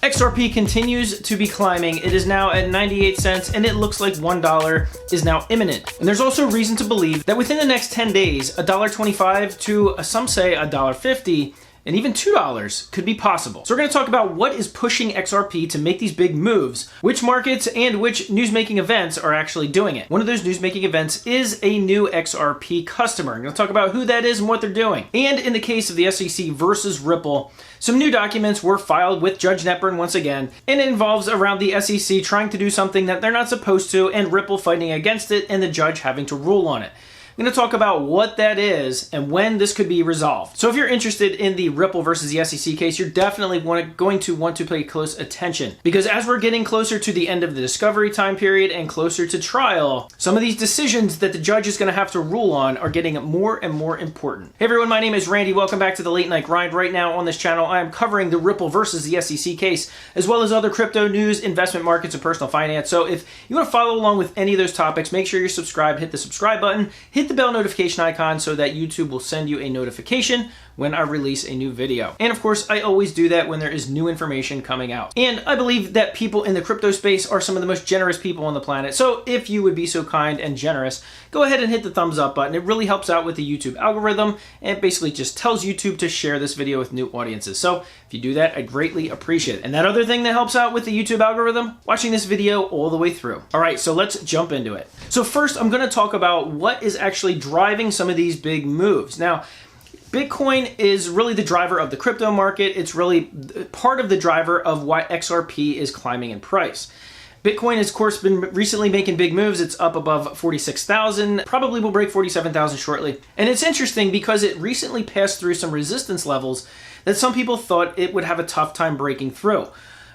XRP continues to be climbing. It is now at 98 cents and it looks like $1 is now imminent. And there's also reason to believe that within the next 10 days, $1.25 to some say $1.50 and even $2 could be possible. So we're going to talk about what is pushing XRP to make these big moves, which markets and which newsmaking events are actually doing it. One of those newsmaking events is a new XRP customer. I'm going to talk about who that is and what they're doing. And in the case of the SEC versus Ripple, some new documents were filed with Judge Netburn once again, and it involves around the SEC trying to do something that they're not supposed to and Ripple fighting against it and the judge having to rule on it. I'm going to talk about what that is and when this could be resolved. So if you're interested in the Ripple versus the SEC case, you're definitely going to want to pay close attention, because as we're getting closer to the end of the discovery time period and closer to trial, some of these decisions that the judge is going to have to rule on are getting more and more important. Hey everyone, my name is Randy. Welcome back to the Late Night Grind. Right now on this channel, I am covering the Ripple versus the SEC case, as well as other crypto news, investment markets, and personal finance. So if you want to follow along with any of those topics, make sure you're subscribed, hit the subscribe button, hit the bell notification icon so that YouTube will send you a notification when I release a new video. And of course, I always do that when there is new information coming out. And I believe that people in the crypto space are some of the most generous people on the planet. So if you would be so kind and generous, go ahead and hit the thumbs up button. It really helps out with the YouTube algorithm and basically just tells YouTube to share this video with new audiences. So if you do that, I greatly appreciate it. And that other thing that helps out with the YouTube algorithm, watching this video all the way through. All right, so let's jump into it. So first, I'm going to talk about what is actually driving some of these big moves. Now, Bitcoin is really the driver of the crypto market. It's really part of the driver of why XRP is climbing in price. Bitcoin has, of course, been recently making big moves. It's up above 46,000, probably will break 47,000 shortly. And it's interesting because it recently passed through some resistance levels that some people thought it would have a tough time breaking through.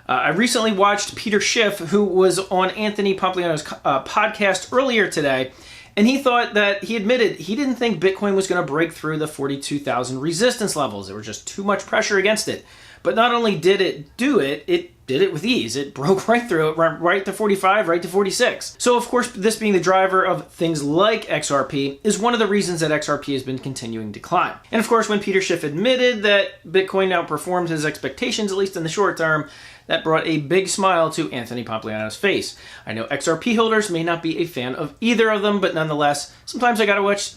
I recently watched Peter Schiff, who was on Anthony Pompliano's podcast earlier today, and he thought that he admitted he didn't think Bitcoin was going to break through the 42,000 resistance levels. There was just too much pressure against it. But not only did it do it, it did it with ease. It broke right through it, right to 45, right to 46. So of course, this being the driver of things like XRP is one of the reasons that XRP has been continuing to climb. And of course, when Peter Schiff admitted that Bitcoin outperformed his expectations, at least in the short term, that brought a big smile to Anthony Pompliano's face. I know XRP holders may not be a fan of either of them, but nonetheless, sometimes I gotta watch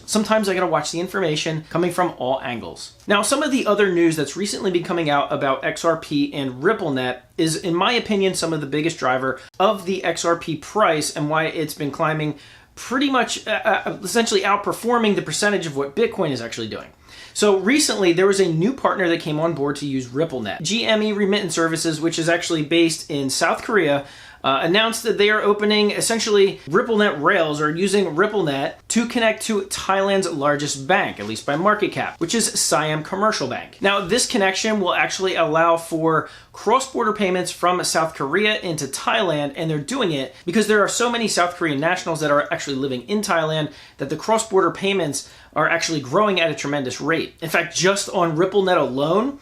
the information coming from all angles. Now, some of the other news that's recently been coming out about XRP and RippleNet is, in my opinion, some of the biggest driver of the XRP price and why it's been climbing pretty much essentially outperforming the percentage of what Bitcoin is actually doing. So recently, there was a new partner that came on board to use RippleNet. GME Remittance Services, which is actually based in South Korea, announced that they are opening essentially RippleNet rails, or using RippleNet to connect to Thailand's largest bank, at least by market cap, which is Siam Commercial Bank. Now, this connection will actually allow for cross-border payments from South Korea into Thailand, and they're doing it because there are so many South Korean nationals that are actually living in Thailand that the cross-border payments are actually growing at a tremendous rate. In fact, just on RippleNet alone,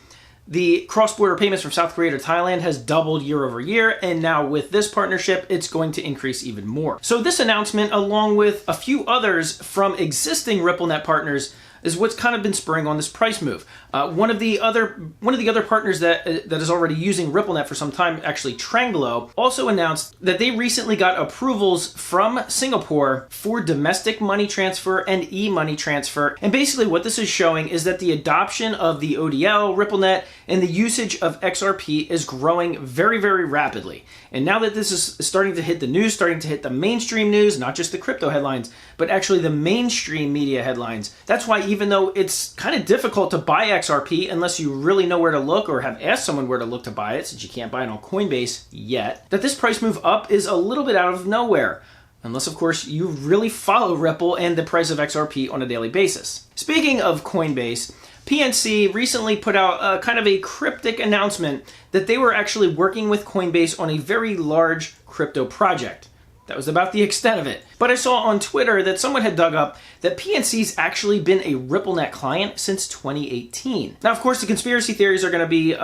the cross-border payments from South Korea to Thailand has doubled year over year, and now with this partnership, it's going to increase even more. So this announcement, along with a few others from existing RippleNet partners, is what's kind of been spurring on this price move. One of the other partners that is already using RippleNet for some time, actually Tranglo, also announced that they recently got approvals from Singapore for domestic money transfer and e-money transfer. And basically what this is showing is that the adoption of the ODL, RippleNet, and the usage of XRP is growing very, very rapidly. And now that this is starting to hit the news, starting to hit the mainstream news, not just the crypto headlines, but actually the mainstream media headlines, that's why even though it's kind of difficult to buy XRP unless you really know where to look or have asked someone where to look to buy it, since you can't buy it on Coinbase yet, that this price move up is a little bit out of nowhere. Unless, of course, you really follow Ripple and the price of XRP on a daily basis. Speaking of Coinbase, PNC recently put out kind of a cryptic announcement that they were actually working with Coinbase on a very large crypto project. That was about the extent of it. But I saw on Twitter that someone had dug up that PNC's actually been a RippleNet client since 2018. Now, of course, the conspiracy theories are going to be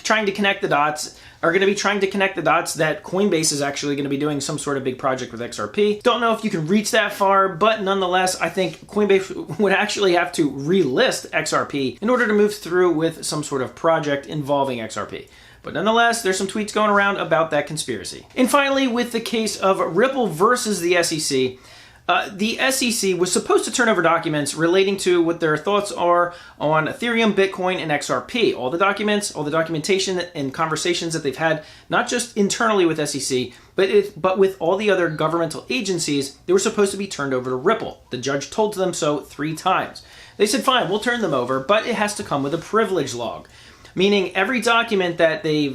trying to connect the dots that Coinbase is actually going to be doing some sort of big project with XRP. Don't know if you can reach that far, but nonetheless, I think Coinbase would actually have to relist XRP in order to move through with some sort of project involving XRP. But nonetheless, there's some tweets going around about that conspiracy. And finally, with the case of Ripple versus the SEC, the SEC was supposed to turn over documents relating to what their thoughts are on Ethereum, Bitcoin, and XRP. All the documents, all the documentation and conversations that they've had, not just internally with SEC, but with all the other governmental agencies, they were supposed to be turned over to Ripple. The judge told them so 3 times. They said, fine, we'll turn them over, but it has to come with a privilege log. Meaning every document that they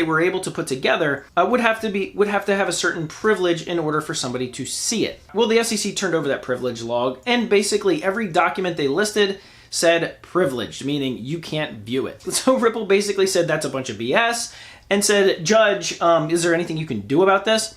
were able to put together would have to have a certain privilege in order for somebody to see it. Well, the SEC turned over that privilege log, and basically every document they listed said privileged, meaning you can't view it. So Ripple basically said that's a bunch of BS and said, Judge, is there anything you can do about this?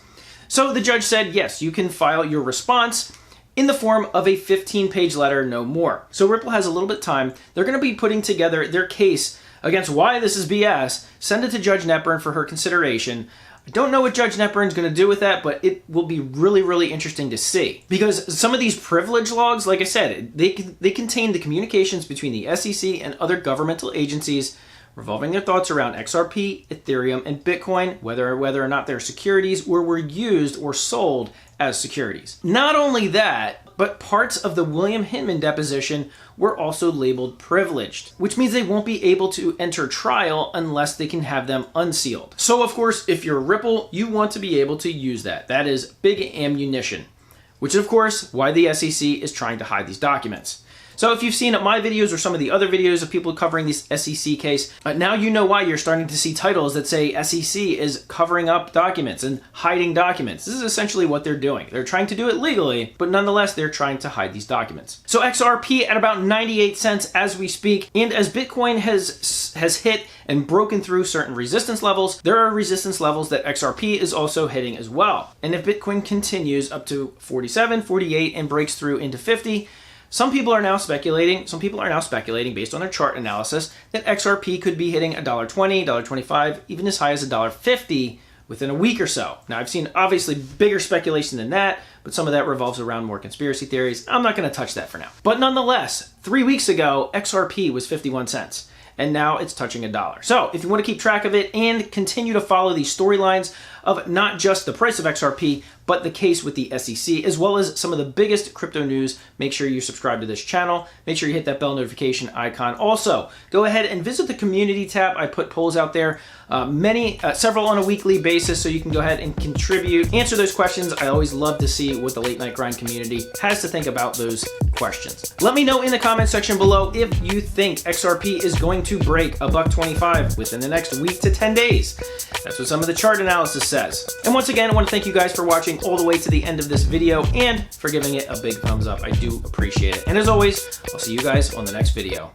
So the judge said, yes, you can file your response in the form of a 15-page letter, no more. So Ripple has a little bit of time. They're going to be putting together their case against why this is BS, send it to Judge Netburn for her consideration. I don't know what Judge Netburn is going to do with that, but it will be really, really interesting to see. Because some of these privilege logs, like I said, they contain the communications between the SEC and other governmental agencies revolving their thoughts around XRP, Ethereum, and Bitcoin, whether or not they're securities or were used or sold as securities. Not only that, but parts of the William Hinman deposition were also labeled privileged, which means they won't be able to enter trial unless they can have them unsealed. So of course, if you're Ripple, you want to be able to use that. That is big ammunition, which is of course why the SEC is trying to hide these documents. So if you've seen my videos or some of the other videos of people covering this SEC case, now you know why you're starting to see titles that say SEC is covering up documents and hiding documents. This is essentially what they're doing. They're trying to do it legally, but nonetheless, they're trying to hide these documents. So XRP at about 98 cents as we speak, and as Bitcoin has hit and broken through certain resistance levels, there are resistance levels that XRP is also hitting as well. And if Bitcoin continues up to 47, 48, and breaks through into 50, some people are now speculating based on their chart analysis that XRP could be hitting $1.20, $1.25, even as high as $1.50 within a week or so. Now, I've seen obviously bigger speculation than that, but some of that revolves around more conspiracy theories. I'm not going to touch that for now. But nonetheless, 3 weeks ago, XRP was 51 cents. And now it's touching $1. So if you want to keep track of it and continue to follow these storylines of not just the price of XRP, but the case with the SEC, as well as some of the biggest crypto news, make sure you subscribe to this channel. Make sure you hit that bell notification icon. Also, go ahead and visit the community tab. I put polls out there, several on a weekly basis, so you can go ahead and contribute, answer those questions. I always love to see what the late night grind community has to think about those questions. Let me know in the comment section below if you think XRP is going to break $1.25 within the next week to 10 days. That's what some of the chart analysis says. And once again, I want to thank you guys for watching all the way to the end of this video and for giving it a big thumbs up. I do appreciate it. And as always, I'll see you guys on the next video.